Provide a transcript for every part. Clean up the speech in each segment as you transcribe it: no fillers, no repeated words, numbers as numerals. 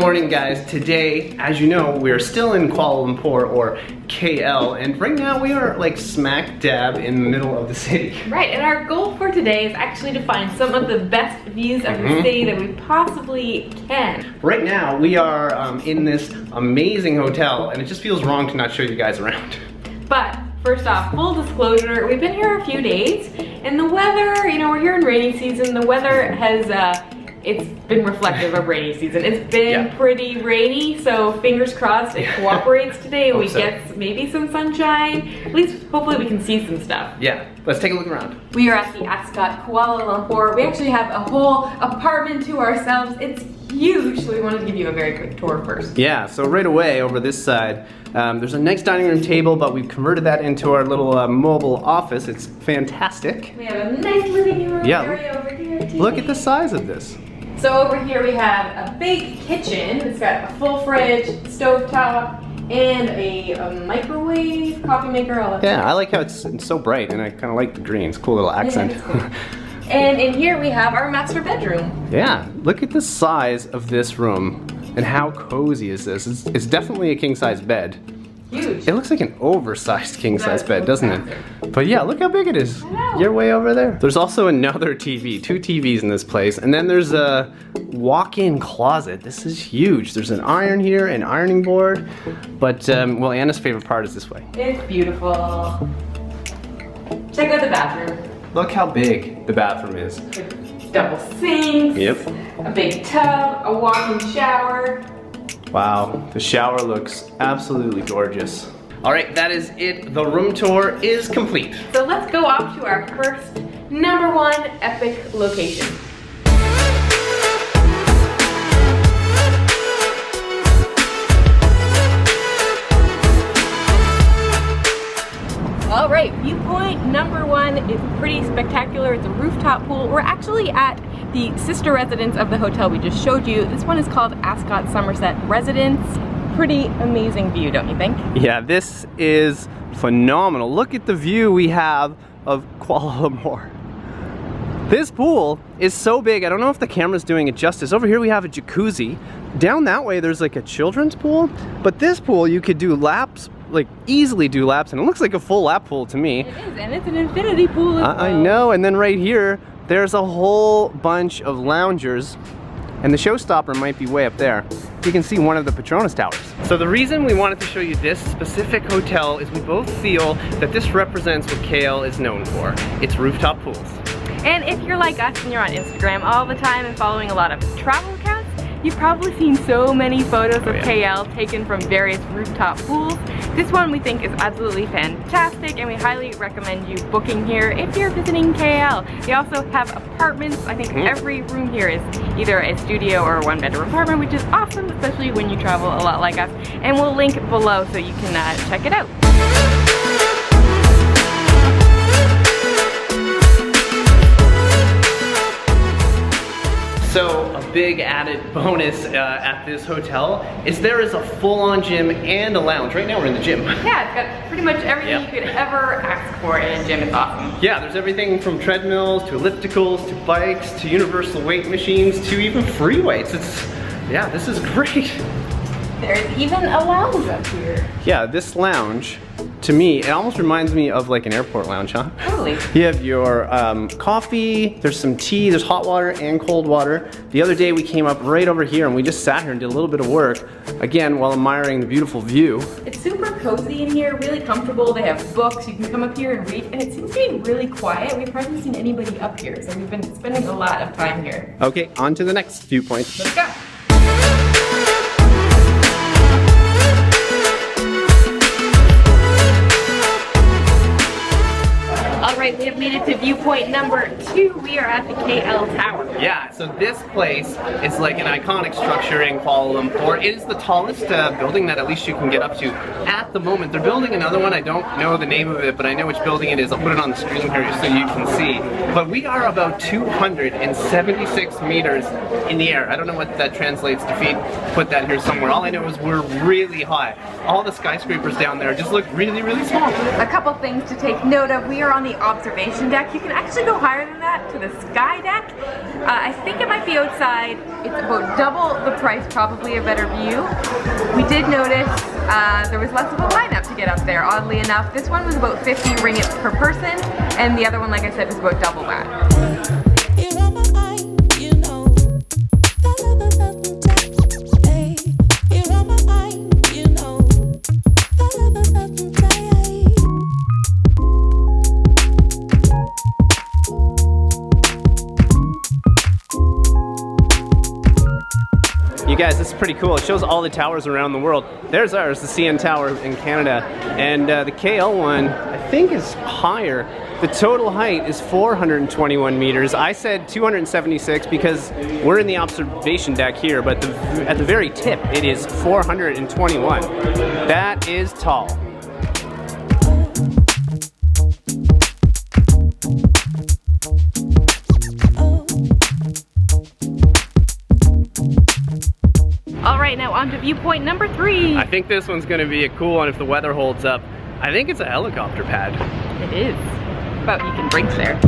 morning, guys. Today, as you know, we're still in Kuala Lumpur, or KL, and right now we are like smack dab in the middle of the city. Right, and our goal for today is actually to find some of the best views of the city that we possibly can. Right now, we are in this amazing hotel, and it just feels wrong to not show you guys around. But first off, full disclosure, we've been here a few days, and the weather, you know, we're here in rainy season. The weather has, it's been reflective of rainy season. It's been pretty rainy, so fingers crossed it cooperates today. We get maybe some sunshine. At least, hopefully we can see some stuff. Yeah, let's take a look around. We are at the Ascot Kuala Lumpur. We actually have a whole apartment to ourselves. It's huge, so we wanted to give you a very quick tour first. Yeah, so right away over this side, there's a nice dining room table, but we've converted that into our little mobile office. It's fantastic. We have a nice living room area over here. Look at the size of this. So over here we have a big kitchen. It's got a full fridge, stovetop, and a microwave, coffee maker. Yeah, I like how it's so bright, and I kind of like the green. It's a cool little accent. Yeah, and in here we have our master bedroom. Yeah, look at the size of this room, and how cozy is this? It's definitely a king-size bed. Huge. It looks like an oversized king-size bed, doesn't it? But yeah, look how big it is. I know. You're way over there. There's also another TV, 2 TVs in this place, and then there's a walk-in closet. This is huge. There's an iron here, an ironing board, but well, Anna's favorite part is this way. It's beautiful. Check out the bathroom. Look how big the bathroom is. Double sinks. Yep. A big tub, a walk-in shower. Wow, the shower looks absolutely gorgeous. All right, that is it. The room tour is complete. So let's go off to our first #1 epic location. All right, viewpoint #1 is pretty spectacular. It's a rooftop pool. We're actually at the sister residence of the hotel we just showed you. This one is called Ascot Somerset Residence. Pretty amazing view, don't you think? Yeah, this is phenomenal. Look at the view we have of Kuala Lumpur. This pool is so big, I don't know if the camera's doing it justice. Over here we have a jacuzzi. Down that way there's like a children's pool, but this pool you could do laps, like easily do laps, and it looks like a full lap pool to me. It is, and it's an infinity pool as well. I know, and then right here, there's a whole bunch of loungers, and the showstopper might be way up there. You can see one of the Petronas Towers. So the reason we wanted to show you this specific hotel is we both feel that this represents what KL is known for. It's rooftop pools. And if you're like us and you're on Instagram all the time and following a lot of travel accounts, you've probably seen so many photos of KL taken from various rooftop pools. This one we think is absolutely fantastic, and we highly recommend you booking here if you're visiting KL. They also have apartments. I think every room here is either a studio or a 1-bedroom apartment, which is awesome, especially when you travel a lot like us. And we'll link below so you can check it out. So a big added bonus at this hotel is there is a full-on gym and a lounge. Right now we're in the gym. Yeah, it's got pretty much everything you could ever ask for in a gym. It's awesome. Yeah, there's everything from treadmills to ellipticals to bikes to universal weight machines to even free weights. Yeah, this is great. There's even a lounge up here. Yeah, this lounge, to me, it almost reminds me of like an airport lounge, huh? Totally. You have your coffee, there's some tea, there's hot water and cold water. The other day we came up right over here and we just sat here and did a little bit of work, again, while admiring the beautiful view. It's super cozy in here, really comfortable. They have books, you can come up here and read, and it seems to be really quiet. We've hardly seen anybody up here, so we've been spending a lot of time here. Okay, on to the next viewpoint. Let's go. Alright, we have made it to viewpoint #2. We are at the KL Tower. Yeah, so this place is like an iconic structure in Kuala Lumpur. It is the tallest building that at least you can get up to at the moment. They're building another one. I don't know the name of it, but I know which building it is. I'll put it on the screen here just so you can see. But we are about 276 meters in the air. I don't know what that translates to feet. Put that here somewhere. All I know is we're really high. All the skyscrapers down there just look really, really small. A couple things to take note of. We are on the observation observation deck. You can actually go higher than that to the sky deck. I think it might be outside. It's about double the price, probably a better view. We did notice there was less of a lineup to get up there, oddly enough. This one was about 50 ringgit per person, and the other one, like I said, was about double that. You guys, this is pretty cool. It shows all the towers around the world. There's ours, the CN Tower in Canada. And the KL one, I think, is higher. The total height is 421 meters. I said 276 because we're in the observation deck here, but at the very tip, it is 421. That is tall. Alright, now on to viewpoint number 3. I think this one's gonna be a cool one if the weather holds up. I think it's a helicopter pad. It is. But you can drink there.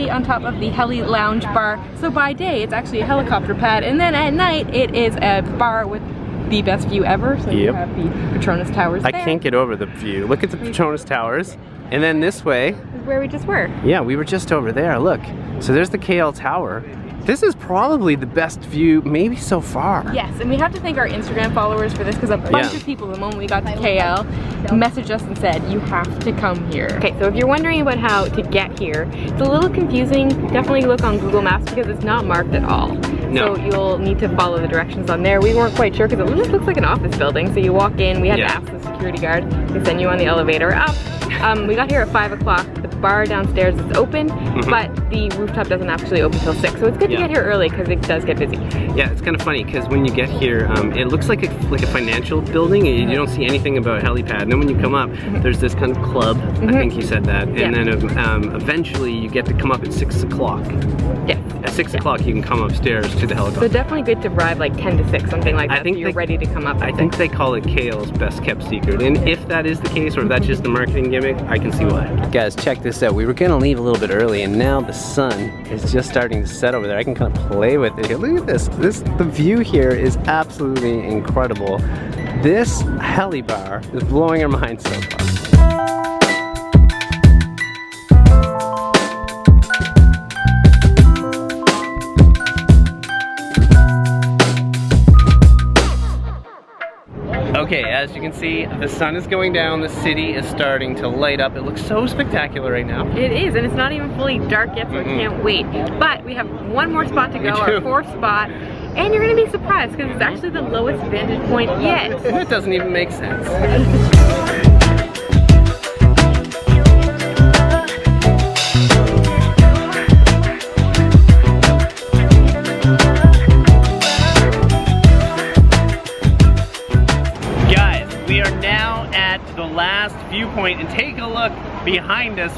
On top of the Heli Lounge Bar. So by day it's actually a helicopter pad, and then at night it is a bar with the best view ever. So you have the Petronas Towers there. I can't get over the view. Look at the Petronas Towers, and then this way is where we just were. Yeah, we were just over there. Look, so there's the KL Tower. This is probably the best view maybe so far. Yes, and we have to thank our Instagram followers for this, because a bunch of people, the moment we got to KL, messaged us and said, you have to come here. Okay, so if you're wondering about how to get here, it's a little confusing. Definitely look on Google Maps because it's not marked at all. No. So you'll need to follow the directions on there. We weren't quite sure because it just looks like an office building. So you walk in, we had to ask the security guard to send you on the elevator up. We got here at 5 o'clock. The bar downstairs is open, but the rooftop doesn't actually open till 6. So it's good to get here early because it does get busy. Yeah, it's kind of funny because when you get here, it looks like a financial building. And you don't see anything about helipad. And then when you come up, there's this kind of club. I think you said that. And then eventually you get to come up at 6 o'clock. Yeah. At 6 o'clock you can come upstairs to the helicopter. So definitely good to arrive like 10 to 6, something like that. I think so you're ready to come up. I think they call it KL's best kept secret. And if that is the case, or if that's just the marketing gimmick, I can see why. Guys, check this out. We were gonna leave a little bit early, and now the sun is just starting to set over there. I can kind of play with it. Look at this. The view here is absolutely incredible. This heli bar is blowing our minds so far. Okay, as you can see, the sun is going down, the city is starting to light up. It looks so spectacular right now. It is, and it's not even fully dark yet, so I can't wait. But we have one more spot to go, our 4th spot, and you're gonna be surprised because it's actually the lowest vantage point yet. It doesn't even make sense. The last viewpoint, and take a look behind us.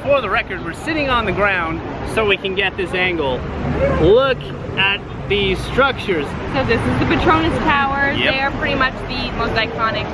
For the record, we're sitting on the ground so we can get this angle. Look at these structures. So this is the Petronas Towers. They are pretty much the most iconic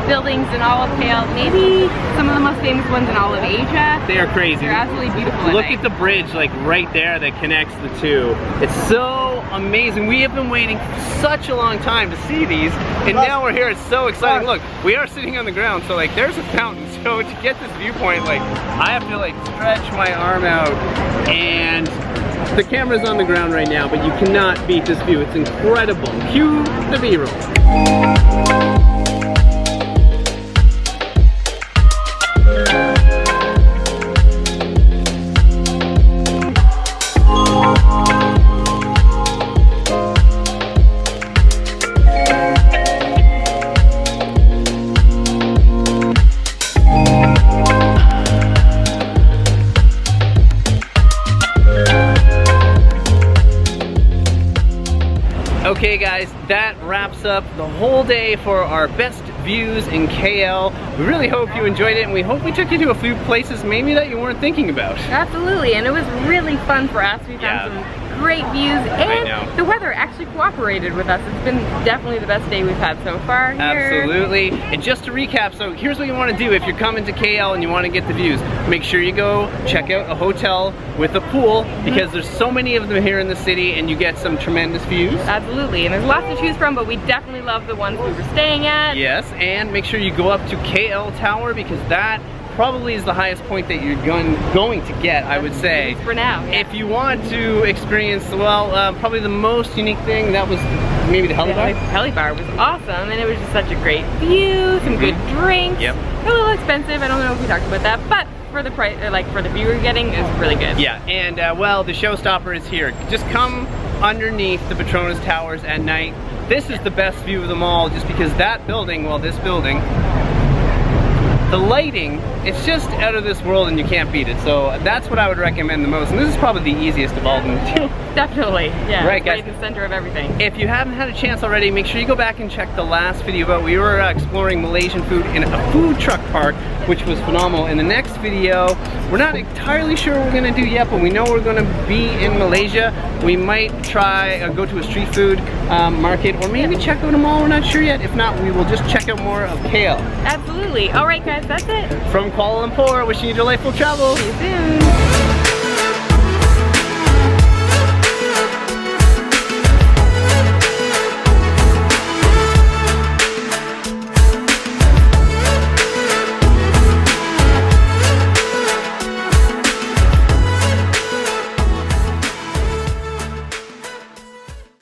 buildings in all of KL, maybe some of the most famous ones in all of Asia. They are crazy. They're absolutely beautiful. Look at the bridge like right there that connects the two. It's so amazing. We have been waiting such a long time to see these, and now we're here. It's so exciting. Look, we are sitting on the ground, so like there's a fountain. So to get this viewpoint, like I have to like stretch my arm out, and the camera's on the ground right now, but you cannot beat this view. It's incredible. Cue the B-roll. Okay guys, that wraps up the whole day for our best views in KL. We really hope you enjoyed it, and we hope we took you to a few places maybe that you weren't thinking about. Absolutely, and it was really fun for us. We found some great views, and the weather actually cooperated with us. It's been definitely the best day we've had so far here. Absolutely. And just to recap, so here's what you want to do if you're coming to KL and you want to get the views. Make sure you go check out a hotel with a pool, because there's so many of them here in the city and you get some tremendous views. Absolutely, and there's lots to choose from, but we definitely love the ones we were staying at. Yes, and make sure you go up to KL Tower, because that probably is the highest point that you're going to get, I would say. For now. Yeah. If you want to experience, well, probably the most unique thing, that was maybe the Heli Bar. The Heli Bar was awesome, and it was just such a great view, some good drinks. Yep. A little expensive, I don't know if we talked about that, but for the price, like for the view we're getting, it was really good. Yeah, and well, the showstopper is here. Just come underneath the Petronas Towers at night. This is the best view of them all, just because that building, well, this building, the lighting, it's just out of this world and you can't beat it. So that's what I would recommend the most. And this is probably the easiest of all of them too. Definitely, yeah. Right, guys. Right in the center of everything. If you haven't had a chance already, make sure you go back and check the last video about we were exploring Malaysian food in a food truck park, which was phenomenal. In the next video, we're not entirely sure what we're gonna do yet, but we know we're gonna be in Malaysia. We might try go to a street food market, or maybe check out a mall. We're not sure yet. If not, we will just check out more of KL. Absolutely. All right, guys, that's it. From Kuala Lumpur, wishing you delightful travels. See you soon.